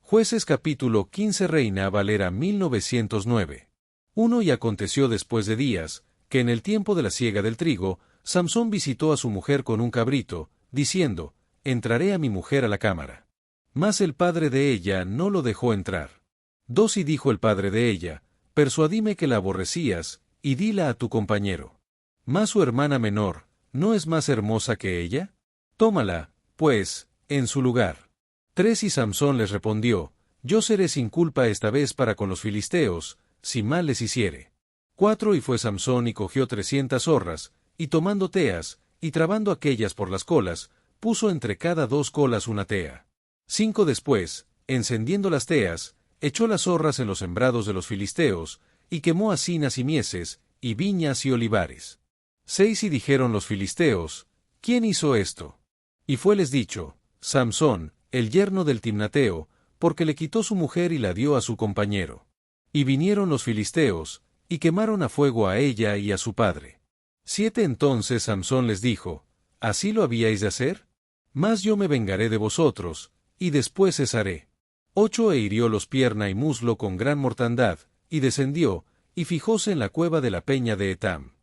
Jueces capítulo 15 Reina Valera 1909. 1 Y aconteció después de días, que en el tiempo de la siega del trigo, Samsón visitó a su mujer con un cabrito, diciendo, entraré a mi mujer a la cámara. Mas el padre de ella no lo dejó entrar. 2 Y dijo el padre de ella, persuadime que la aborrecías, y dila a tu compañero. Mas su hermana menor, ¿no es más hermosa que ella? Tómala, pues, en su lugar. 3 Y Samsón les respondió, yo seré sin culpa esta vez para con los filisteos, si mal les hiciere. 4 Y fue Samsón y cogió 300 zorras, y tomando teas, y trabando aquellas por las colas, puso entre cada 2 colas una tea. 5 Después, encendiendo las teas, echó las zorras en los sembrados de los filisteos, y quemó hacinas y mieses, y viñas y olivares. 6 Y dijeron los filisteos, ¿quién hizo esto? Y fueles dicho, Samsón, el yerno del Timnateo, porque le quitó su mujer y la dio a su compañero. Y vinieron los filisteos, y quemaron a fuego a ella y a su padre. 7 Entonces Samsón les dijo, ¿así lo habíais de hacer? Mas yo me vengaré de vosotros, y después cesaré. 8 E hirió los pierna y muslo con gran mortandad, y descendió, y fijóse en la cueva de la peña de Etam.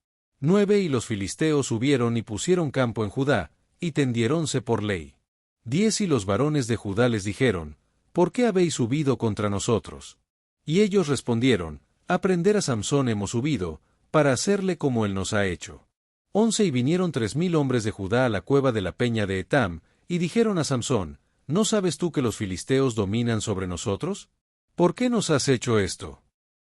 9 Y los filisteos subieron y pusieron campo en Judá, y tendiéronse por ley. 10 Y los varones de Judá les dijeron, ¿por qué habéis subido contra nosotros? Y ellos respondieron, a prender a Samsón hemos subido, para hacerle como él nos ha hecho. 11 Y vinieron 3000 hombres de Judá a la cueva de la peña de Etam, y dijeron a Samsón, ¿no sabes tú que los filisteos dominan sobre nosotros? ¿Por qué nos has hecho esto?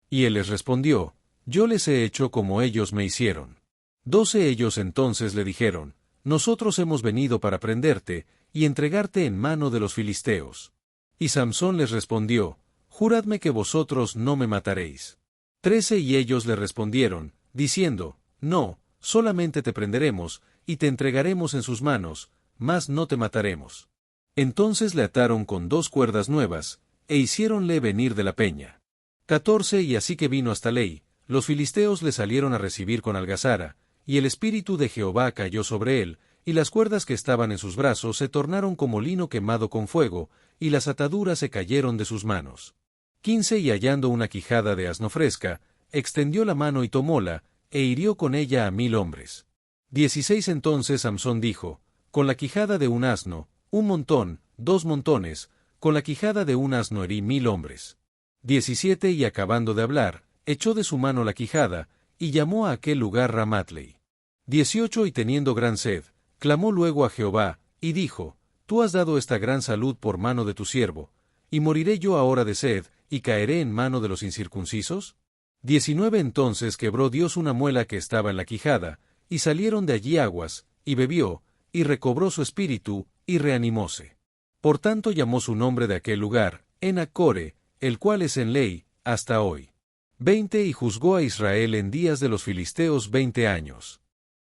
Y él les respondió, yo les he hecho como ellos me hicieron. 12 Ellos entonces le dijeron, nosotros hemos venido para prenderte, y entregarte en mano de los filisteos. Y Samsón les respondió, juradme que vosotros no me mataréis. 13 Y ellos le respondieron, diciendo, no, solamente te prenderemos, y te entregaremos en sus manos, mas no te mataremos. Entonces le ataron con 2 cuerdas nuevas, e hiciéronle venir de la peña. 14 Y así que vino hasta Ley, los filisteos le salieron a recibir con algazara, y el espíritu de Jehová cayó sobre él, y las cuerdas que estaban en sus brazos se tornaron como lino quemado con fuego, y las ataduras se cayeron de sus manos. 15 Y hallando una quijada de asno fresca, extendió la mano y tomóla, e hirió con ella a 1000 hombres. 16 Entonces Samsón dijo, con la quijada de un asno, 1 montón, 2 montones, con la quijada de un asno herí 1000 hombres. 17 Y acabando de hablar, echó de su mano la quijada, y llamó a aquel lugar Ramatlei. 18 Y teniendo gran sed, clamó luego a Jehová, y dijo, tú has dado esta gran salud por mano de tu siervo, ¿y moriré yo ahora de sed, y caeré en mano de los incircuncisos? 19 Entonces quebró Dios una muela que estaba en la quijada, y salieron de allí aguas, y bebió, y recobró su espíritu, y reanimóse. Por tanto llamó su nombre de aquel lugar, Enacore, el cual es en Ley, hasta hoy. 20 Y juzgó a Israel en días de los filisteos 20 años.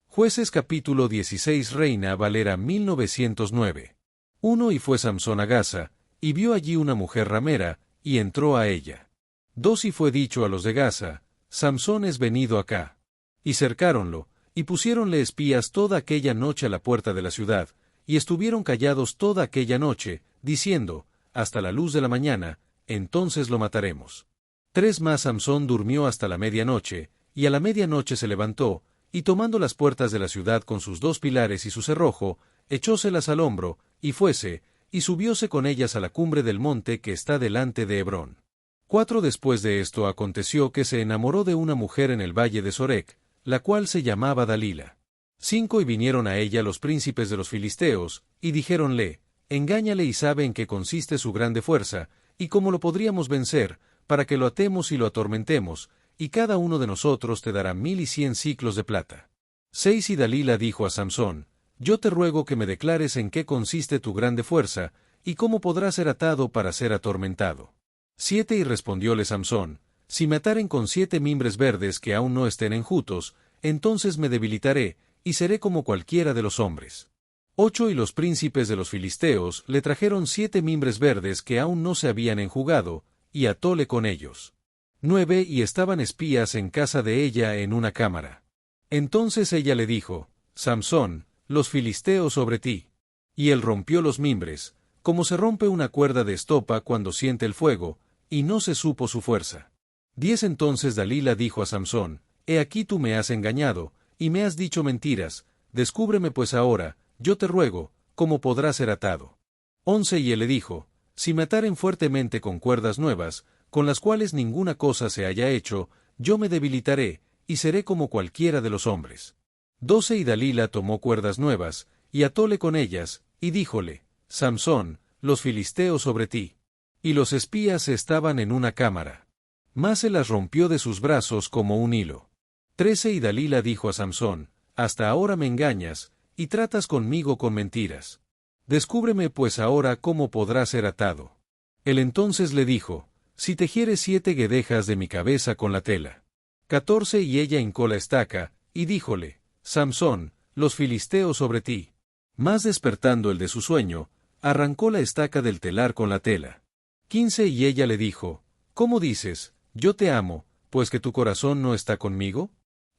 Jueces capítulo 16 Reina Valera 1909. 1 Y fue Samsón a Gaza, y vio allí una mujer ramera, y entró a ella. 2 Y fue dicho a los de Gaza, Samsón es venido acá. Y cercáronlo, y pusiéronle espías toda aquella noche a la puerta de la ciudad, y estuvieron callados toda aquella noche, diciendo, hasta la luz de la mañana, entonces lo mataremos. 3 Más Samsón durmió hasta la medianoche, y a la medianoche se levantó, y tomando las puertas de la ciudad con sus 2 pilares y su cerrojo, echóselas al hombro, y fuese, y subióse con ellas a la cumbre del monte que está delante de Hebrón. 4 Después de esto aconteció que se enamoró de una mujer en el valle de Sorek, la cual se llamaba Dalila. 5 Y vinieron a ella los príncipes de los filisteos, y dijéronle, engáñale y sabe en qué consiste su grande fuerza, y cómo lo podríamos vencer, para que lo atemos y lo atormentemos, y cada uno de nosotros te dará 1100 siclos de plata. 6 Y Dalila dijo a Samsón, yo te ruego que me declares en qué consiste tu grande fuerza, y cómo podrá ser atado para ser atormentado. 7 Y respondióle Samsón, si me ataren con 7 mimbres verdes que aún no estén enjutos, entonces me debilitaré, y seré como cualquiera de los hombres. 8 Y los príncipes de los filisteos le trajeron 7 mimbres verdes que aún no se habían enjugado, y atóle con ellos. 9 Y estaban espías en casa de ella en una cámara. Entonces ella le dijo, Samsón, los filisteos sobre ti. Y él rompió los mimbres, como se rompe una cuerda de estopa cuando siente el fuego, y no se supo su fuerza. 10 Entonces Dalila dijo a Samsón: He aquí tú me has engañado, y me has dicho mentiras, descúbreme pues ahora, yo te ruego, cómo podrá ser atado. 11 Y él le dijo: Si me ataren fuertemente con cuerdas nuevas, con las cuales ninguna cosa se haya hecho, yo me debilitaré, y seré como cualquiera de los hombres. 12 Y Dalila tomó cuerdas nuevas, y atóle con ellas, y díjole: Samsón, los filisteos sobre ti. Y los espías estaban en una cámara. Mas se las rompió de sus brazos como un hilo. 13 Y Dalila dijo a Samsón: Hasta ahora me engañas, y tratas conmigo con mentiras. Descúbreme pues ahora cómo podrá ser atado. Él entonces le dijo: Si tejieres 7 guedejas de mi cabeza con la tela. 14 Y ella hincó la estaca, y díjole: Samsón, los filisteos sobre ti. Mas despertando el de su sueño, arrancó la estaca del telar con la tela. 15 Y ella le dijo: ¿Cómo dices, yo te amo, pues que tu corazón no está conmigo?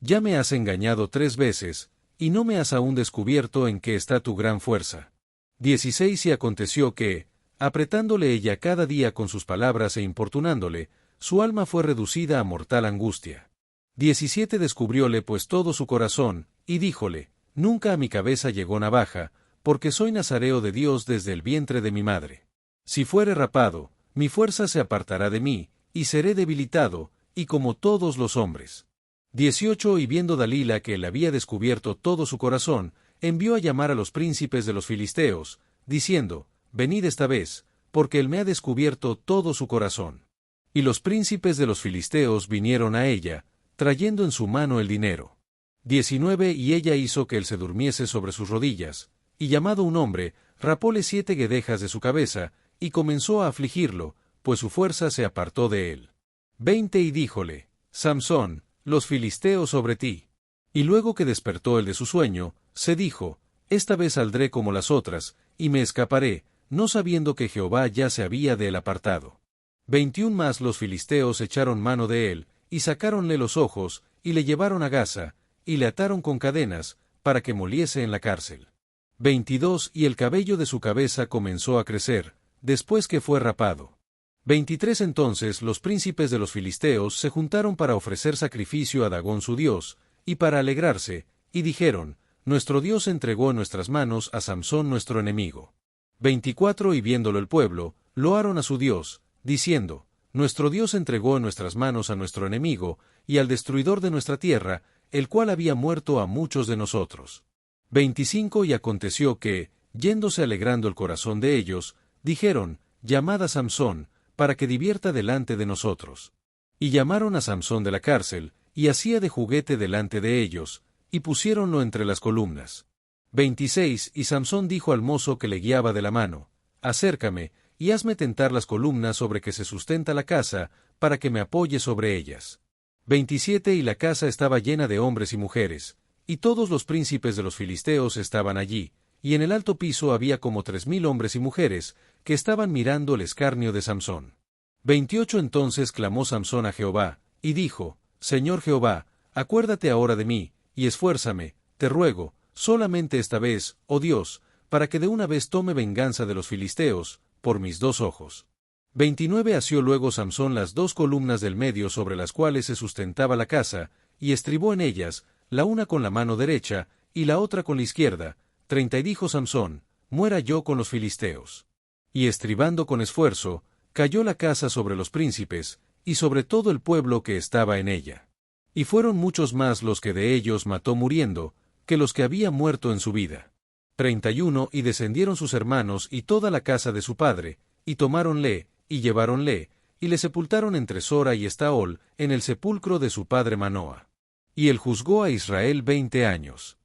Ya me has engañado 3 veces, y no me has aún descubierto en qué está tu gran fuerza. 16 Y aconteció que, apretándole ella cada día con sus palabras e importunándole, su alma fue reducida a mortal angustia. 17 Descubrióle pues todo su corazón, y díjole: Nunca a mi cabeza llegó navaja, porque soy nazareo de Dios desde el vientre de mi madre. Si fuere rapado, mi fuerza se apartará de mí, y seré debilitado, y como todos los hombres. 18 Y viendo Dalila que él había descubierto todo su corazón, envió a llamar a los príncipes de los filisteos, diciendo: Venid esta vez, porque él me ha descubierto todo su corazón. Y los príncipes de los filisteos vinieron a ella, trayendo en su mano el dinero. 19 Y ella hizo que él se durmiese sobre sus rodillas, y llamado un hombre, rapóle 7 guedejas de su cabeza, y comenzó a afligirlo, pues su fuerza se apartó de él. 20 Y díjole: Samsón, los filisteos sobre ti. Y luego que despertó el de su sueño, se dijo: Esta vez saldré como las otras, y me escaparé, no sabiendo que Jehová ya se había de él apartado. 21 Más los filisteos echaron mano de él, y sacáronle los ojos, y le llevaron a Gaza, y le ataron con cadenas, para que moliese en la cárcel. 22 Y el cabello de su cabeza comenzó a crecer, después que fue rapado. 23 Entonces los príncipes de los filisteos se juntaron para ofrecer sacrificio a Dagón su dios, y para alegrarse, y dijeron: Nuestro Dios entregó en nuestras manos a Samsón nuestro enemigo. 24 Y viéndolo el pueblo, loaron a su Dios, diciendo: Nuestro Dios entregó en nuestras manos a nuestro enemigo, y al destruidor de nuestra tierra, el cual había muerto a muchos de nosotros. 25 Y aconteció que, yéndose alegrando el corazón de ellos, dijeron: Llamad a Samsón, para que divierta delante de nosotros. Y llamaron a Samsón de la cárcel, y hacía de juguete delante de ellos, y pusiéronlo entre las columnas. 26 Y Samsón dijo al mozo que le guiaba de la mano: Acércame, y hazme tentar las columnas sobre que se sustenta la casa, para que me apoye sobre ellas. 27 Y la casa estaba llena de hombres y mujeres, y todos los príncipes de los filisteos estaban allí, y en el alto piso había como 3000 hombres y mujeres, que estaban mirando el escarnio de Samsón. 28 Entonces clamó Samsón a Jehová, y dijo: Señor Jehová, acuérdate ahora de mí, y esfuérzame, te ruego, solamente esta vez, oh Dios, para que de una vez tome venganza de los filisteos, por mis 2 ojos. 29 Asió luego Samsón las 2 columnas del medio sobre las cuales se sustentaba la casa, y estribó en ellas, la una con la mano derecha, y la otra con la izquierda. 30 Y dijo Samsón: Muera yo con los filisteos. Y estribando con esfuerzo, cayó la casa sobre los príncipes, y sobre todo el pueblo que estaba en ella. Y fueron muchos más los que de ellos mató muriendo, que los que había muerto en su vida. 31 Y descendieron sus hermanos y toda la casa de su padre, y tomáronle, y lleváronle, y le sepultaron entre Sora y Estaol, en el sepulcro de su padre Manoa. Y él juzgó a Israel 20 años.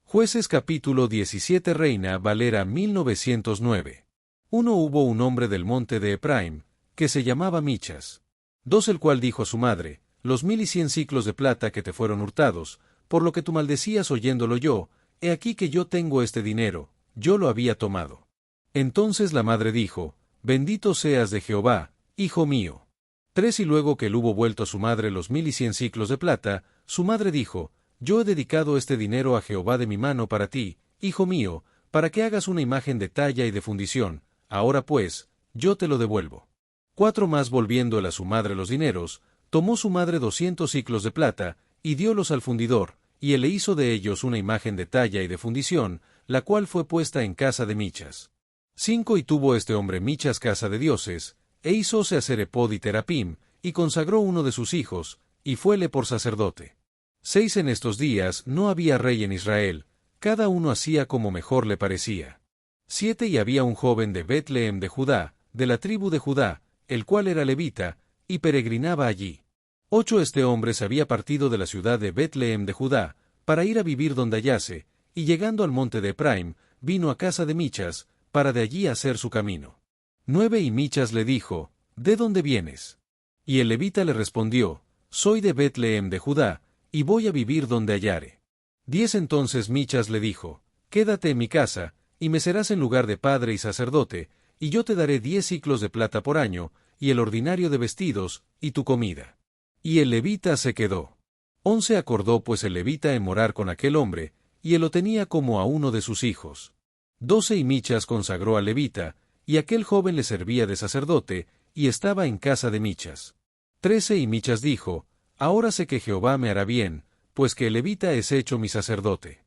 Jueces capítulo 17 Reina Valera 1909. 1 Hubo un hombre del monte de Ephraim, que se llamaba Michas. 2 El cual dijo a su madre: Los 1100 siclos de plata que te fueron hurtados, por lo que tú maldecías oyéndolo yo, he aquí que yo tengo este dinero, yo lo había tomado. Entonces la madre dijo: Bendito seas de Jehová, hijo mío. 3 Y luego que él hubo vuelto a su madre los 1100 siclos de plata, su madre dijo: Yo he dedicado este dinero a Jehová de mi mano para ti, hijo mío, para que hagas una imagen de talla y de fundición, ahora pues, yo te lo devuelvo. 4 más volviendo él a su madre los dineros, tomó su madre 200 siclos de plata, y diólos al fundidor, y él le hizo de ellos una imagen de talla y de fundición, la cual fue puesta en casa de Michas. 5 y tuvo este hombre Michas casa de dioses, e hizóse hacer epod y terapim, y consagró uno de sus hijos, y fuele por sacerdote. 6 en estos días no había rey en Israel, cada uno hacía como mejor le parecía. 7 y había un joven de Betlehem de Judá, de la tribu de Judá, el cual era levita, y peregrinaba allí. 8 este hombre se había partido de la ciudad de Betlehem de Judá, para ir a vivir donde hallase, y llegando al monte de Ephraim, vino a casa de Michas, para de allí hacer su camino. 9 y Michas le dijo, ¿de dónde vienes? Y el levita le respondió, soy de Betlehem de Judá, y voy a vivir donde hallare. 10 entonces Michas le dijo, quédate en mi casa, y me serás en lugar de padre y sacerdote, y yo te daré 10 siclos de plata por año, y el ordinario de vestidos, y tu comida. Y el levita se quedó. 11 acordó pues el levita en morar con aquel hombre, y él lo tenía como a uno de sus hijos. 12 y Michas consagró al levita, y aquel joven le servía de sacerdote, y estaba en casa de Michas. 13 y Michas dijo, ahora sé que Jehová me hará bien, pues que el levita es hecho mi sacerdote.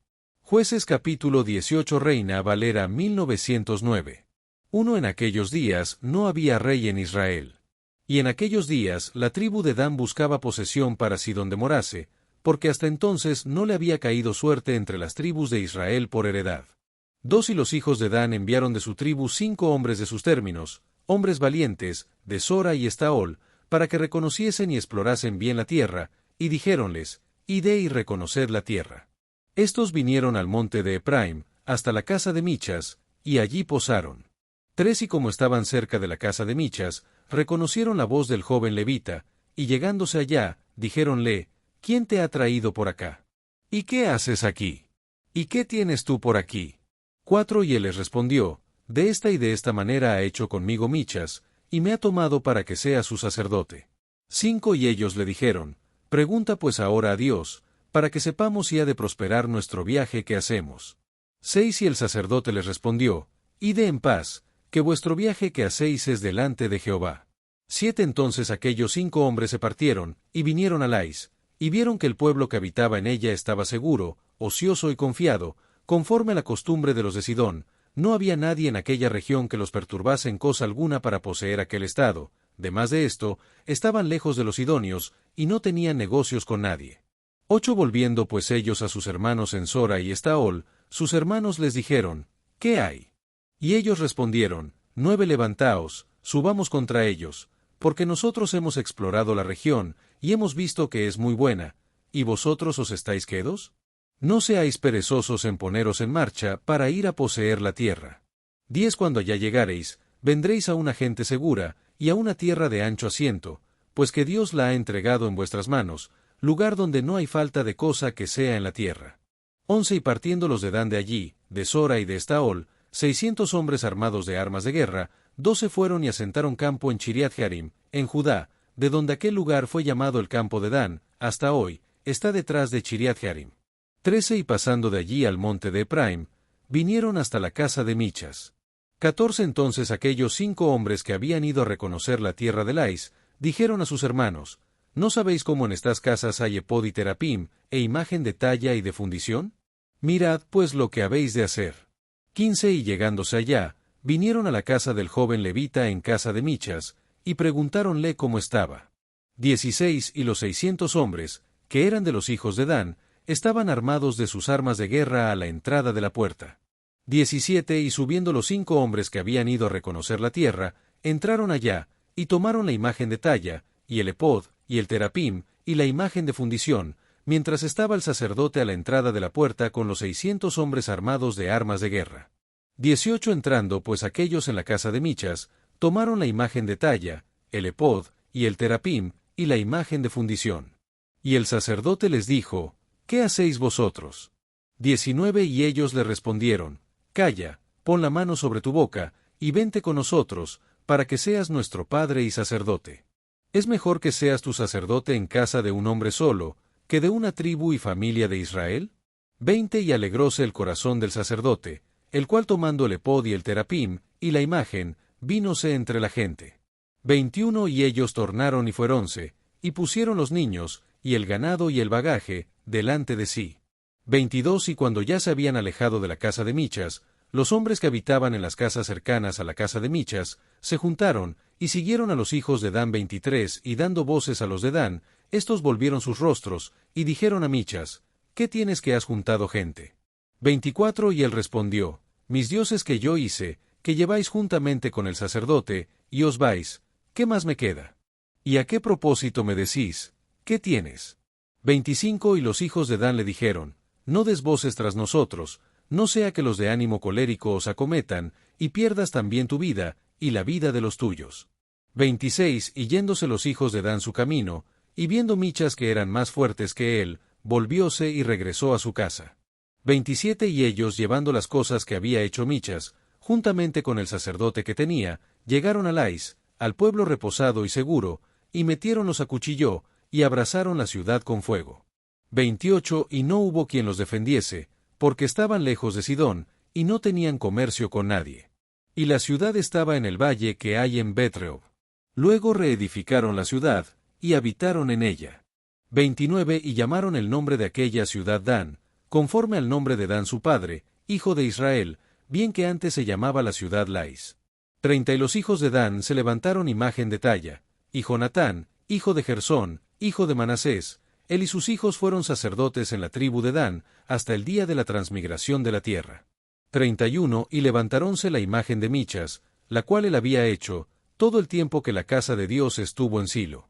Jueces capítulo 18 Reina Valera 1909. 1 En aquellos días no había rey en Israel. Y en aquellos días la tribu de Dan buscaba posesión para sí donde morase, porque hasta entonces no le había caído suerte entre las tribus de Israel por heredad. 2 Y los hijos de Dan enviaron de su tribu 5 hombres de sus términos, hombres valientes, de Sora y Estaol, para que reconociesen y explorasen bien la tierra, y dijéronles, id y reconoced la tierra. Estos vinieron al monte de Ephraim, hasta la casa de Michas, y allí posaron. 3 Y como estaban cerca de la casa de Michas, reconocieron la voz del joven levita, y llegándose allá, dijéronle, ¿quién te ha traído por acá? ¿Y qué haces aquí? ¿Y qué tienes tú por aquí? 4 Y él les respondió, de esta y de esta manera ha hecho conmigo Michas, y me ha tomado para que sea su sacerdote. 5 Y ellos le dijeron, pregunta pues ahora a Dios, para que sepamos si ha de prosperar nuestro viaje que hacemos. 6 Y el sacerdote les respondió, id en paz, que vuestro viaje que hacéis es delante de Jehová. 7 Entonces aquellos 5 hombres se partieron, y vinieron a Lais, y vieron que el pueblo que habitaba en ella estaba seguro, ocioso y confiado, conforme a la costumbre de los de Sidón. No había nadie en aquella región que los perturbase en cosa alguna para poseer aquel estado. Demás de esto, estaban lejos de los sidonios, y no tenían negocios con nadie. 8 Volviendo pues ellos a sus hermanos en Sora y Estaol, sus hermanos les dijeron, ¿qué hay? Y ellos respondieron, 9 Levantaos, subamos contra ellos, porque nosotros hemos explorado la región, y hemos visto que es muy buena, ¿y vosotros os estáis quedos? No seáis perezosos en poneros en marcha para ir a poseer la tierra. 10 Cuando allá llegareis, vendréis a una gente segura, y a una tierra de ancho asiento, pues que Dios la ha entregado en vuestras manos, lugar donde no hay falta de cosa que sea en la tierra. 11 Y partiendo los de Dan de allí, de Sora y de Estaol, 600 hombres armados de armas de guerra, 12 fueron y asentaron campo en Chiriat Jearim, en Judá, de donde aquel lugar fue llamado el campo de Dan, hasta hoy, está detrás de Chiriat Jearim. 13 Y pasando de allí al monte de Ephraim, vinieron hasta la casa de Michas. 14 Entonces aquellos 5 hombres que habían ido a reconocer la tierra de Lais, dijeron a sus hermanos, ¿no sabéis cómo en estas casas hay epod y terapim, e imagen de talla y de fundición? Mirad pues lo que habéis de hacer. 15 Y llegándose allá, vinieron a la casa del joven levita en casa de Michas, y preguntáronle cómo estaba. 16 Y los 600 hombres, que eran de los hijos de Dan, estaban armados de sus armas de guerra a la entrada de la puerta. 17 Y subiendo los 5 hombres que habían ido a reconocer la tierra, entraron allá, y tomaron la imagen de talla, y el epod, y el terapim, y la imagen de fundición, mientras estaba el sacerdote a la entrada de la puerta con los 600 hombres armados de armas de guerra. 18 Entrando pues aquellos en la casa de Michas, tomaron la imagen de talla, el epod, y el terapim, y la imagen de fundición. Y el sacerdote les dijo, ¿qué hacéis vosotros? 19 Y ellos le respondieron, calla, pon la mano sobre tu boca, y vente con nosotros, para que seas nuestro padre y sacerdote. Es mejor que seas tu sacerdote en casa de un hombre solo, que de una tribu y familia de Israel. 20 Y alegróse el corazón del sacerdote, el cual tomando el epod y el terapim, y la imagen, vínose entre la gente. 21 Y ellos tornaron y fueronse, y pusieron los niños, y el ganado y el bagaje, delante de sí. 22 Y cuando ya se habían alejado de la casa de Michas, los hombres que habitaban en las casas cercanas a la casa de Michas, se juntaron, y siguieron a los hijos de Dan. 23 Y dando voces a los de Dan, estos volvieron sus rostros, y dijeron a Michas, ¿qué tienes que has juntado gente? 24 Y él respondió, mis dioses que yo hice, que lleváis juntamente con el sacerdote, y os vais, ¿qué más me queda? ¿Y a qué propósito me decís? ¿Qué tienes? 25 Y los hijos de Dan le dijeron, no des voces tras nosotros, no sea que los de ánimo colérico os acometan, y pierdas también tu vida, y la vida de los tuyos. 26 Y yéndose los hijos de Dan su camino, y viendo Michas que eran más fuertes que él, volvióse y regresó a su casa. 27 Y ellos llevando las cosas que había hecho Michas, juntamente con el sacerdote que tenía, llegaron a Lais, al pueblo reposado y seguro, y metiéronlos a cuchillo, y abrasaron la ciudad con fuego. 28 Y no hubo quien los defendiese, porque estaban lejos de Sidón, y no tenían comercio con nadie. Y la ciudad estaba en el valle que hay en Bet-rehob. Luego reedificaron la ciudad, y habitaron en ella. 29 Y llamaron el nombre de aquella ciudad Dan, conforme al nombre de Dan su padre, hijo de Israel, bien que antes se llamaba la ciudad Lais. 30 Y los hijos de Dan se levantaron imagen de talla, y Jonatán, hijo de Gersón, hijo de Manasés, él y sus hijos fueron sacerdotes en la tribu de Dan, hasta el día de la transmigración de la tierra. 31 Y levantaronse la imagen de Michas, la cual él había hecho, todo el tiempo que la casa de Dios estuvo en Silo.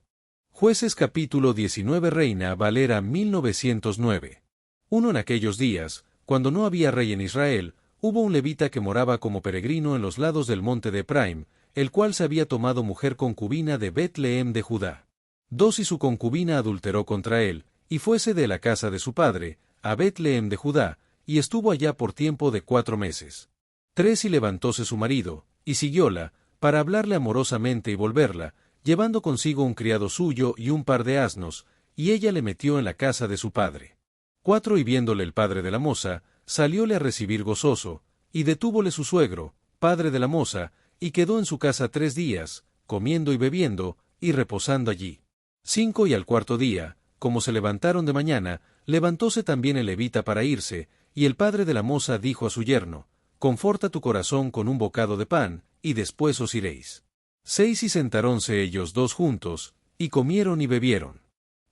Jueces capítulo 19 Reina Valera 1909. En aquellos días, cuando no había rey en Israel, hubo un levita que moraba como peregrino en los lados del monte de Ephraim, el cual se había tomado mujer concubina de Bet-lehem de Judá. 2 Y su concubina adulteró contra él, y fuese de la casa de su padre, a Bet-lehem de Judá, y estuvo allá por tiempo de 4 meses. 3 Y levantóse su marido, y siguióla, para hablarle amorosamente y volverla, llevando consigo un criado suyo y un par de asnos, y ella le metió en la casa de su padre. 4 Y viéndole el padre de la moza, salióle a recibir gozoso, y detúvole su suegro, padre de la moza, y quedó en su casa 3 días, comiendo y bebiendo, y reposando allí. 5 Y al cuarto día, como se levantaron de mañana, levantóse también el levita para irse, y el padre de la moza dijo a su yerno, conforta tu corazón con un bocado de pan, y después os iréis. 6 Y sentaronse ellos dos juntos, y comieron y bebieron.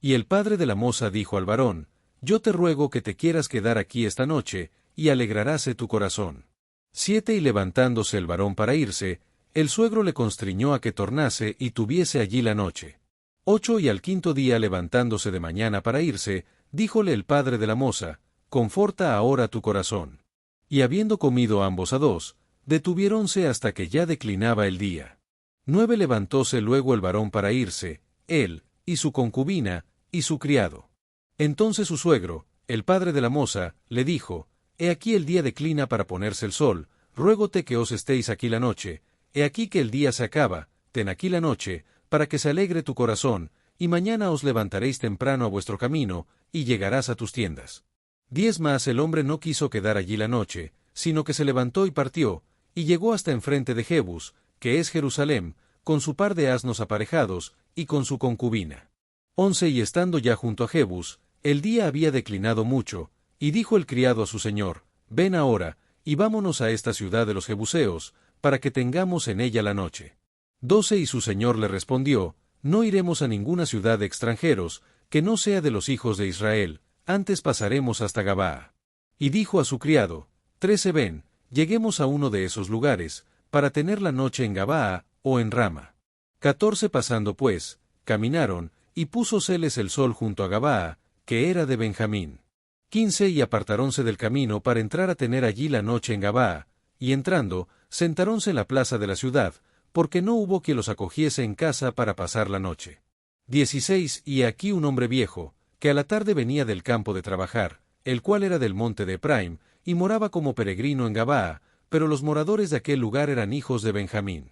Y el padre de la moza dijo al varón, yo te ruego que te quieras quedar aquí esta noche, y alegraráse tu corazón. 7 Y levantándose el varón para irse, el suegro le constriñó a que tornase y tuviese allí la noche. 8 Y al quinto día levantándose de mañana para irse, díjole el padre de la moza, conforta ahora tu corazón. Y habiendo comido ambos a dos, detuviéronse hasta que ya declinaba el día. 9 Levantóse luego el varón para irse, él, y su concubina, y su criado. Entonces su suegro, el padre de la moza, le dijo, he aquí el día declina para ponerse el sol, ruégote que os estéis aquí la noche, he aquí que el día se acaba, ten aquí la noche, para que se alegre tu corazón, y mañana os levantaréis temprano a vuestro camino, y llegarás a tus tiendas. 10 Más el hombre no quiso quedar allí la noche, sino que se levantó y partió, y llegó hasta enfrente de Jebus, que es Jerusalén, con su par de asnos aparejados, y con su concubina. 11 Y estando ya junto a Jebus, el día había declinado mucho, y dijo el criado a su señor, ven ahora, y vámonos a esta ciudad de los Jebuseos, para que tengamos en ella la noche. 12 Y su señor le respondió, no iremos a ninguna ciudad de extranjeros, que no sea de los hijos de Israel, antes pasaremos hasta Gabaa. Y dijo a su criado, 13 Ven, lleguemos a uno de esos lugares, para tener la noche en Gabaa, o en Rama. 14 Pasando pues, caminaron, y púsoseles el sol junto a Gabaa, que era de Benjamín. 15 Y apartaronse del camino para entrar a tener allí la noche en Gabaa, y entrando, sentaronse en la plaza de la ciudad, porque no hubo quien los acogiese en casa para pasar la noche. 16 Y aquí un hombre viejo, que a la tarde venía del campo de trabajar, el cual era del monte de Ephraim, y moraba como peregrino en Gabaa, pero los moradores de aquel lugar eran hijos de Benjamín.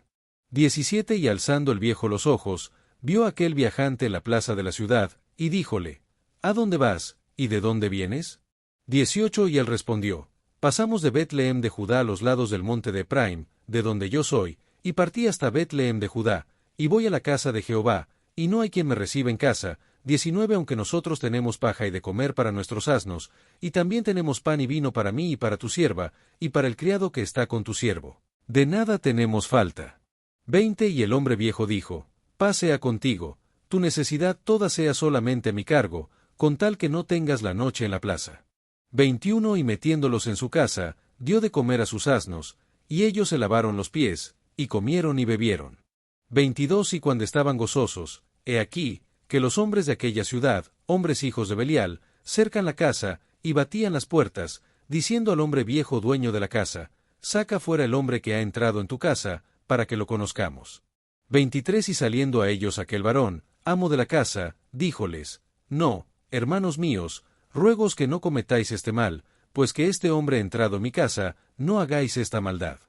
17 Y alzando el viejo los ojos, vio a aquel viajante en la plaza de la ciudad, y díjole, ¿a dónde vas, y de dónde vienes? 18 Y él respondió, Pasamos de Betlehem de Judá a los lados del monte de Efraim, de donde yo soy, y partí hasta Betlehem de Judá, y voy a la casa de Jehová, y no hay quien me reciba en casa. 19 Aunque nosotros tenemos paja y de comer para nuestros asnos, y también tenemos pan y vino para mí y para tu sierva, y para el criado que está con tu siervo. De nada tenemos falta. 20 Y el hombre viejo dijo, paz sea contigo, tu necesidad toda sea solamente a mi cargo, con tal que no tengas la noche en la plaza. 21 Y metiéndolos en su casa, dio de comer a sus asnos, y ellos se lavaron los pies, y comieron y bebieron. 22 Y cuando estaban gozosos, he aquí, que los hombres de aquella ciudad, hombres hijos de Belial, cercan la casa, y batían las puertas, diciendo al hombre viejo dueño de la casa, saca fuera el hombre que ha entrado en tu casa, para que lo conozcamos. 23 Y saliendo a ellos aquel varón, amo de la casa, díjoles, no, hermanos míos, ruegos que no cometáis este mal, pues que este hombre entrado en mi casa, no hagáis esta maldad.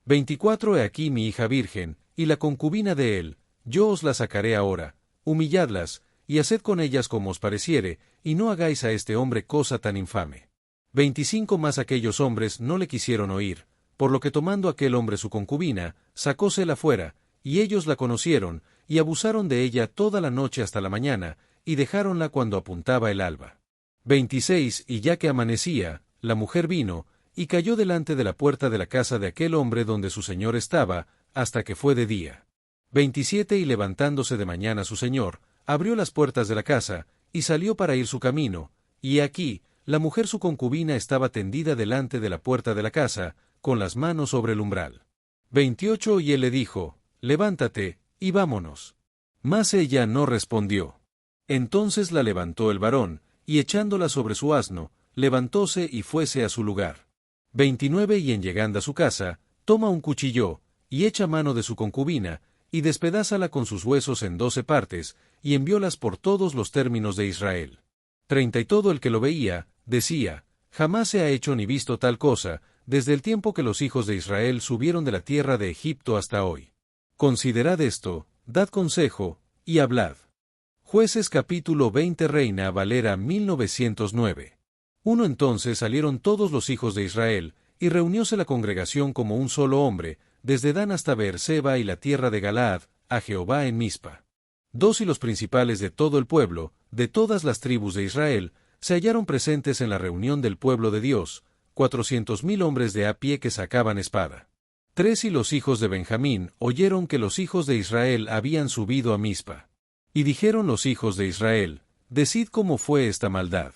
24 He aquí mi hija virgen, y la concubina de él, yo os la sacaré ahora, humilladlas, y haced con ellas como os pareciere, y no hagáis a este hombre cosa tan infame. 25 Mas aquellos hombres no le quisieron oír, por lo que tomando aquel hombre su concubina, sacósela fuera, y ellos la conocieron, y abusaron de ella toda la noche hasta la mañana, y dejáronla cuando apuntaba el alba. 26 Y ya que amanecía, la mujer vino, y cayó delante de la puerta de la casa de aquel hombre donde su señor estaba, hasta que fue de día. 27 Y levantándose de mañana su señor, abrió las puertas de la casa, y salió para ir su camino, y aquí, la mujer su concubina estaba tendida delante de la puerta de la casa, con las manos sobre el umbral. 28 Y él le dijo, levántate, y vámonos. Mas ella no respondió. Entonces la levantó el varón, y echándola sobre su asno, levantóse y fuese a su lugar. 29 Y en llegando a su casa, toma un cuchillo, y echa mano de su concubina, y despedázala con sus huesos en 12 partes, y enviólas por todos los términos de Israel. 30 Y todo el que lo veía, decía, jamás se ha hecho ni visto tal cosa, desde el tiempo que los hijos de Israel subieron de la tierra de Egipto hasta hoy. Considerad esto, dad consejo, y hablad. Jueces capítulo 20 Reina Valera 1909. 1 Entonces salieron todos los hijos de Israel, y reunióse la congregación como un solo hombre, desde Dan hasta Beerseba y la tierra de Galaad, a Jehová en Mizpa. 2 Y los principales de todo el pueblo, de todas las tribus de Israel, se hallaron presentes en la reunión del pueblo de Dios, 400,000 hombres de a pie que sacaban espada. 3 Y los hijos de Benjamín oyeron que los hijos de Israel habían subido a Mizpa. Y dijeron los hijos de Israel, decid cómo fue esta maldad.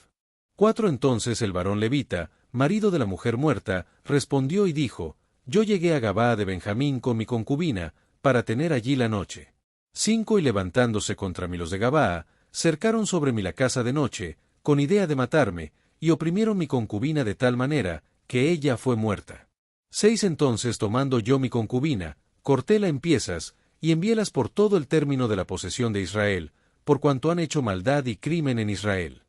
4 Entonces el varón levita, marido de la mujer muerta, respondió y dijo, yo llegué a Gabaa de Benjamín con mi concubina, para tener allí la noche. 5 Y levantándose contra mí los de Gabaa, cercaron sobre mí la casa de noche, con idea de matarme, y oprimieron mi concubina de tal manera, que ella fue muerta. 6 Entonces tomando yo mi concubina, cortéla en piezas, y enviélas por todo el término de la posesión de Israel, por cuanto han hecho maldad y crimen en Israel.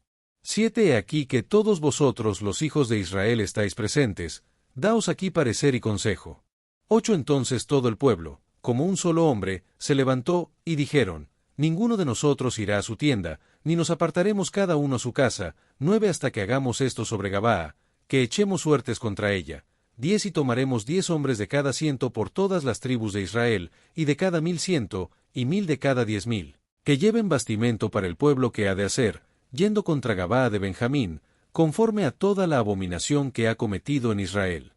7 He aquí que todos vosotros los hijos de Israel estáis presentes, daos aquí parecer y consejo. 8 Entonces todo el pueblo, como un solo hombre, se levantó, y dijeron, ninguno de nosotros irá a su tienda, ni nos apartaremos cada uno a su casa. 9 Hasta que hagamos esto sobre Gabaa, que echemos suertes contra ella. 10 Y tomaremos 10 hombres de cada 100 por todas las tribus de Israel, y de cada 1,100, y 1,000 de cada 10,000, que lleven bastimento para el pueblo que ha de hacer, yendo contra Gabaa de Benjamín, conforme a toda la abominación que ha cometido en Israel.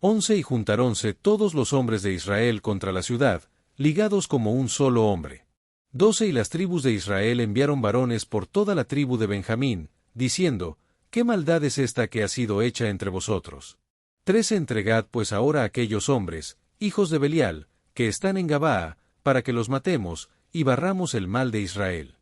11 Y juntaronse todos los hombres de Israel contra la ciudad, ligados como un solo hombre. 12 Y las tribus de Israel enviaron varones por toda la tribu de Benjamín, diciendo, ¿qué maldad es esta que ha sido hecha entre vosotros? 13 Entregad pues ahora a aquellos hombres, hijos de Belial, que están en Gabaa, para que los matemos, y barramos el mal de Israel.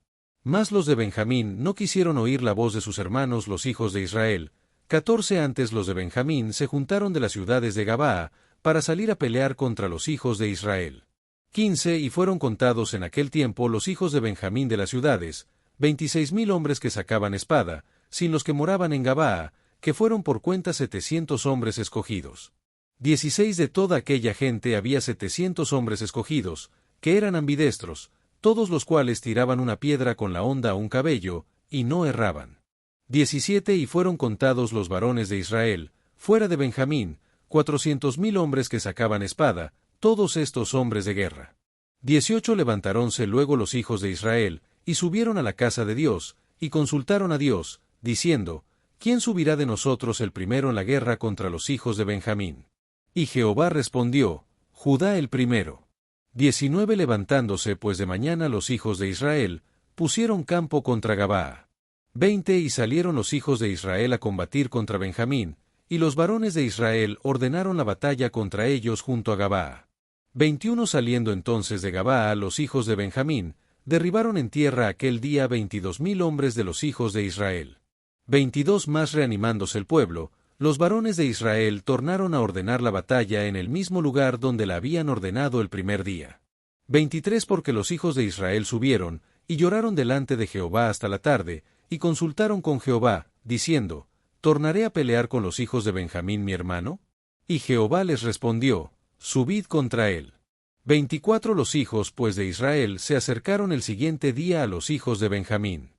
Mas los de Benjamín no quisieron oír la voz de sus hermanos los hijos de Israel. 14 Antes los de Benjamín se juntaron de las ciudades de Gabaa, para salir a pelear contra los hijos de Israel. 15 Y fueron contados en aquel tiempo los hijos de Benjamín de las ciudades, 26,000 hombres que sacaban espada, sin los que moraban en Gabaa, que fueron por cuenta 700 hombres escogidos. 16 De toda aquella gente había 700 hombres escogidos, que eran ambidestros, todos los cuales tiraban una piedra con la honda a un cabello, y no erraban. 17 Y fueron contados los varones de Israel, fuera de Benjamín, 400.000 hombres que sacaban espada, todos estos hombres de guerra. 18 levantaronse luego los hijos de Israel, y subieron a la casa de Dios, y consultaron a Dios, diciendo, ¿quién subirá de nosotros el primero en la guerra contra los hijos de Benjamín? Y Jehová respondió, Judá el primero. 19 levantándose pues de mañana los hijos de Israel, pusieron campo contra Gabaa. 20 y salieron los hijos de Israel a combatir contra Benjamín, y los varones de Israel ordenaron la batalla contra ellos junto a Gabaa. 21 saliendo entonces de Gabaa los hijos de Benjamín, derribaron en tierra aquel día 22.000 hombres de los hijos de Israel. 22 más reanimándose el pueblo, los varones de Israel tornaron a ordenar la batalla en el mismo lugar donde la habían ordenado el primer día. 23 porque los hijos de Israel subieron, y lloraron delante de Jehová hasta la tarde, y consultaron con Jehová, diciendo, ¿tornaré a pelear con los hijos de Benjamín mi hermano? Y Jehová les respondió, subid contra él. 24 los hijos pues de Israel se acercaron el siguiente día a los hijos de Benjamín.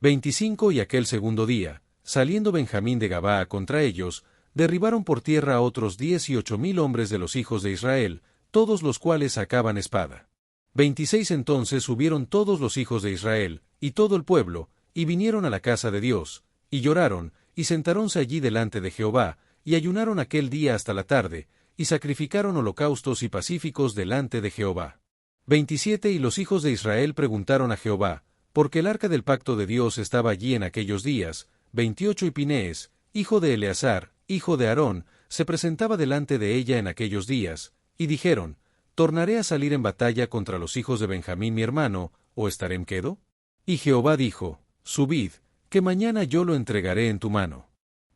25 y aquel segundo día, saliendo Benjamín de Gabaa contra ellos, derribaron por tierra a otros 18.000 hombres de los hijos de Israel, todos los cuales sacaban espada. 26 entonces subieron todos los hijos de Israel, y todo el pueblo, y vinieron a la casa de Dios, y lloraron, y sentáronse allí delante de Jehová, y ayunaron aquel día hasta la tarde, y sacrificaron holocaustos y pacíficos delante de Jehová. 27 y los hijos de Israel preguntaron a Jehová, porque el arca del pacto de Dios estaba allí en aquellos días. 28 y Pinees, hijo de Eleazar, hijo de Aarón, se presentaba delante de ella en aquellos días, y dijeron, ¿tornaré a salir en batalla contra los hijos de Benjamín mi hermano, o estaré en quedo? Y Jehová dijo, subid, que mañana yo lo entregaré en tu mano.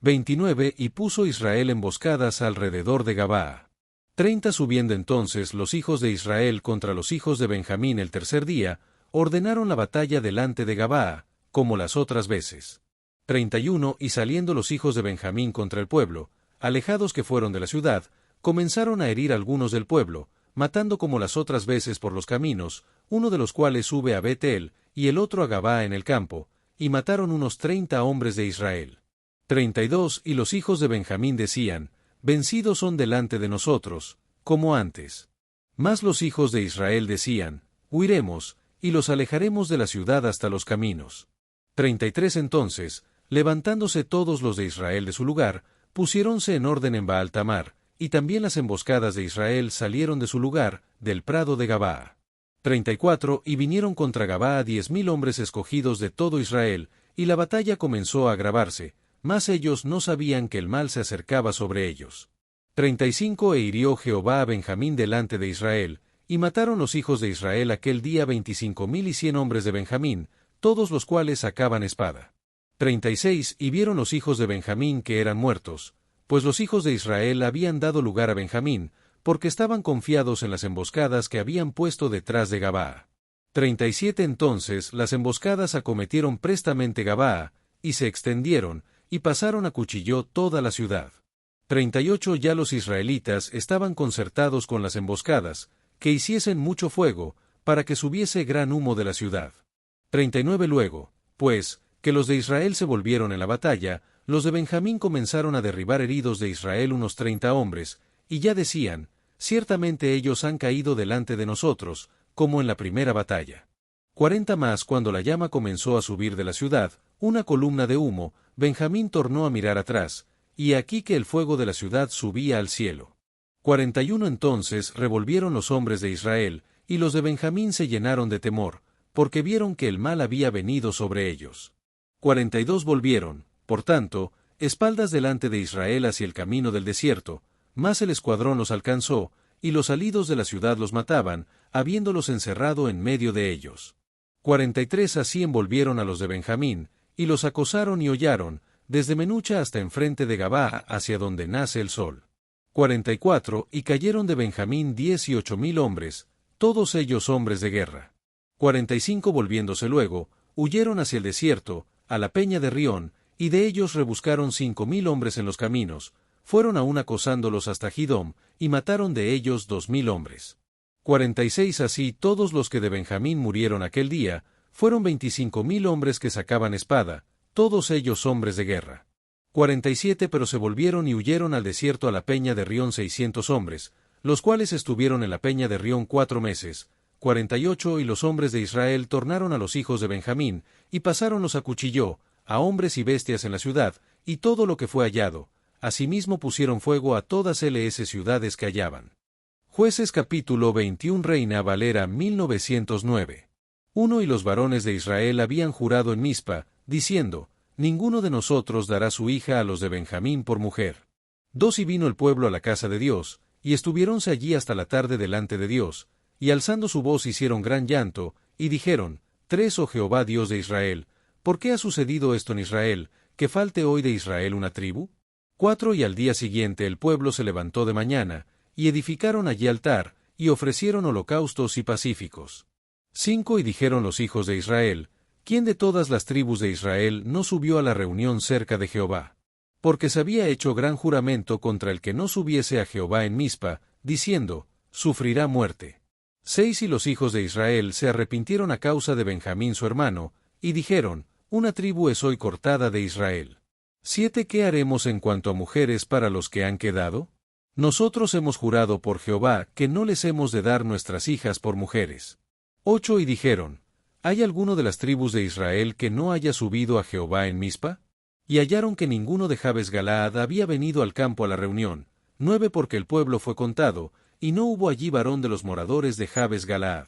29 y puso Israel emboscadas alrededor de Gabaa. 30 subiendo entonces los hijos de Israel contra los hijos de Benjamín el tercer día, ordenaron la batalla delante de Gabaa, como las otras veces. 31 y saliendo los hijos de Benjamín contra el pueblo, alejados que fueron de la ciudad, comenzaron a herir algunos del pueblo, matando como las otras veces por los caminos, uno de los cuales sube a Betel, y el otro a Gabaa en el campo, y mataron unos 30 hombres de Israel. 32 y los hijos de Benjamín decían, vencidos son delante de nosotros, como antes. Mas los hijos de Israel decían, huiremos, y los alejaremos de la ciudad hasta los caminos. 33 entonces, levantándose todos los de Israel de su lugar, pusiéronse en orden en Baal-Tamar, y también las emboscadas de Israel salieron de su lugar, del prado de Gabaa. 34 y vinieron contra Gabaa 10.000 hombres escogidos de todo Israel, y la batalla comenzó a agravarse, mas ellos no sabían que el mal se acercaba sobre ellos. 35 e hirió Jehová a Benjamín delante de Israel, y mataron los hijos de Israel aquel día 25.100 hombres de Benjamín, todos los cuales sacaban espada. 36 y vieron los hijos de Benjamín que eran muertos, pues los hijos de Israel habían dado lugar a Benjamín, porque estaban confiados en las emboscadas que habían puesto detrás de Gabaa. 37 entonces las emboscadas acometieron prestamente Gabaa, y se extendieron, y pasaron a cuchillo toda la ciudad. 38 ya los israelitas estaban concertados con las emboscadas, que hiciesen mucho fuego, para que subiese gran humo de la ciudad. 39 luego, pues, que los de Israel se volvieron en la batalla, los de Benjamín comenzaron a derribar heridos de Israel unos 30 hombres, y ya decían, ciertamente ellos han caído delante de nosotros, como en la primera batalla. 40 más cuando la llama comenzó a subir de la ciudad, una columna de humo, Benjamín tornó a mirar atrás, y aquí que el fuego de la ciudad subía al cielo. 41 entonces revolvieron los hombres de Israel, y los de Benjamín se llenaron de temor, porque vieron que el mal había venido sobre ellos. 42 volvieron, por tanto, espaldas delante de Israel hacia el camino del desierto, mas el escuadrón los alcanzó, y los salidos de la ciudad los mataban, habiéndolos encerrado en medio de ellos. 43 así envolvieron a los de Benjamín, y los acosaron y hollaron, desde Menucha hasta enfrente de Gabaa hacia donde nace el sol. 44 y cayeron de Benjamín 18.000 hombres, todos ellos hombres de guerra. 45 volviéndose luego, huyeron hacia el desierto, a la peña de Rión, y de ellos rebuscaron 5.000 hombres en los caminos, fueron aún acosándolos hasta Gidom, y mataron de ellos 2.000 hombres. 46 así todos los que de Benjamín murieron aquel día, fueron 25.000 hombres que sacaban espada, todos ellos hombres de guerra. 47 pero se volvieron y huyeron al desierto a la peña de Rión 600 hombres, los cuales estuvieron en la peña de Rión 4 meses. 48 y los hombres de Israel tornaron a los hijos de Benjamín, y pasáronlos a cuchillo, a hombres y bestias en la ciudad, y todo lo que fue hallado. Asimismo pusieron fuego a todas las ciudades que hallaban. Jueces capítulo 21 Reina Valera 1909. 1 Y los varones de Israel habían jurado en Mizpa, diciendo, ninguno de nosotros dará su hija a los de Benjamín por mujer. 2 Y vino el pueblo a la casa de Dios, y estuviéronse allí hasta la tarde delante de Dios, y alzando su voz hicieron gran llanto, y dijeron, 3 Oh Jehová Dios de Israel, ¿por qué ha sucedido esto en Israel, que falte hoy de Israel una tribu? 4 Y al día siguiente el pueblo se levantó de mañana, y edificaron allí altar, y ofrecieron holocaustos y pacíficos. 5 Y dijeron los hijos de Israel, ¿quién de todas las tribus de Israel no subió a la reunión cerca de Jehová? Porque se había hecho gran juramento contra el que no subiese a Jehová en Mizpa, diciendo, sufrirá muerte. 6 Y los hijos de Israel se arrepintieron a causa de Benjamín su hermano, y dijeron, una tribu es hoy cortada de Israel. 7 ¿Qué haremos en cuanto a mujeres para los que han quedado? Nosotros hemos jurado por Jehová que no les hemos de dar nuestras hijas por mujeres. 8 Y dijeron, ¿hay alguno de las tribus de Israel que no haya subido a Jehová en Mizpa? Y hallaron que ninguno de Jabes Galaad había venido al campo a la reunión. 9 Porque el pueblo fue contado, y no hubo allí varón de los moradores de Jabes Galaad.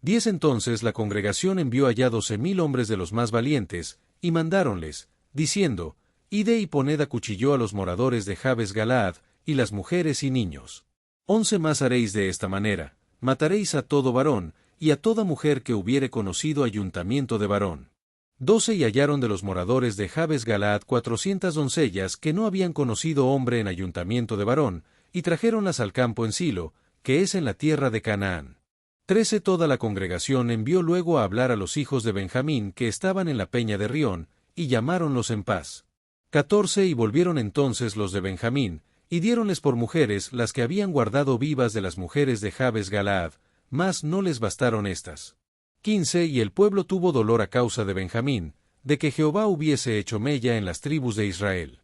10 Entonces la congregación envió allá 12,000 hombres de los más valientes, y mandáronles, diciendo, ide y poned a cuchillo a los moradores de Jabes Galaad, y las mujeres y niños. 11 Más haréis de esta manera, mataréis a todo varón, y a toda mujer que hubiere conocido ayuntamiento de varón. 12 Y hallaron de los moradores de Jabes Galaad 400 doncellas que no habían conocido hombre en ayuntamiento de varón, y trajéronlas al campo en Silo, que es en la tierra de Canaán. 13 Toda la congregación envió luego a hablar a los hijos de Benjamín que estaban en la peña de Rión, y llamáronlos en paz. 14 Y volvieron entonces los de Benjamín, y diéronles por mujeres las que habían guardado vivas de las mujeres de Jabes Galaad, mas no les bastaron estas. 15 Y el pueblo tuvo dolor a causa de Benjamín, de que Jehová hubiese hecho mella en las tribus de Israel.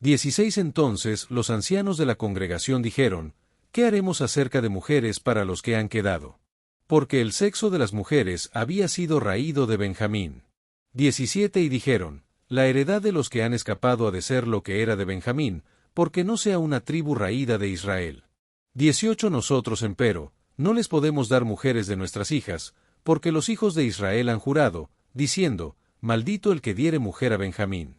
16 Entonces los ancianos de la congregación dijeron, ¿qué haremos acerca de mujeres para los que han quedado? Porque el sexo de las mujeres había sido raído de Benjamín. 17 Y dijeron, la heredad de los que han escapado ha de ser lo que era de Benjamín, porque no sea una tribu raída de Israel. 18 Nosotros empero, no les podemos dar mujeres de nuestras hijas, porque los hijos de Israel han jurado, diciendo, maldito el que diere mujer a Benjamín.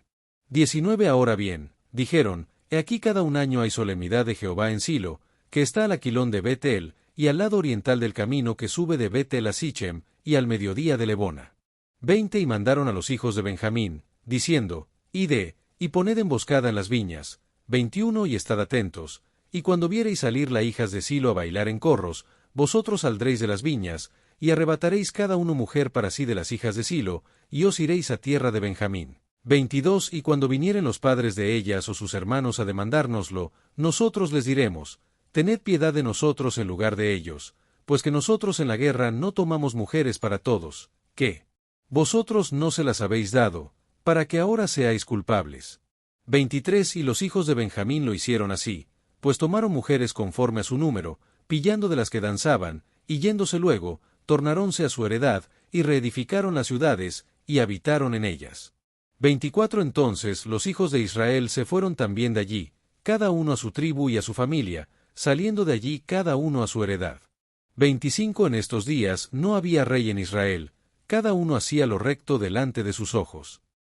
19 Ahora bien, dijeron, he aquí cada un año hay solemnidad de Jehová en Silo, que está al aquilón de Betel, y al lado oriental del camino que sube de Betel a Sichem, y al mediodía de Lebona. 20 Y mandaron a los hijos de Benjamín, diciendo, ide, y poned emboscada en las viñas. 21 Y estad atentos, y cuando viereis salir las hijas de Silo a bailar en corros, vosotros saldréis de las viñas, y arrebataréis cada uno mujer para sí de las hijas de Silo, y os iréis a tierra de Benjamín. 22 Y cuando vinieren los padres de ellas o sus hermanos a demandárnoslo, nosotros les diremos, tened piedad de nosotros en lugar de ellos, pues que nosotros en la guerra no tomamos mujeres para todos, que vosotros no se las habéis dado, para que ahora seáis culpables. 23 Y los hijos de Benjamín lo hicieron así, pues tomaron mujeres conforme a su número, pillando de las que danzaban, y yéndose luego, tornaronse a su heredad, y reedificaron las ciudades, y habitaron en ellas. 24 Entonces los hijos de Israel se fueron también de allí, cada uno a su tribu y a su familia, saliendo de allí cada uno a su heredad. 25 En estos días no había rey en Israel, cada uno hacía lo recto delante de sus ojos.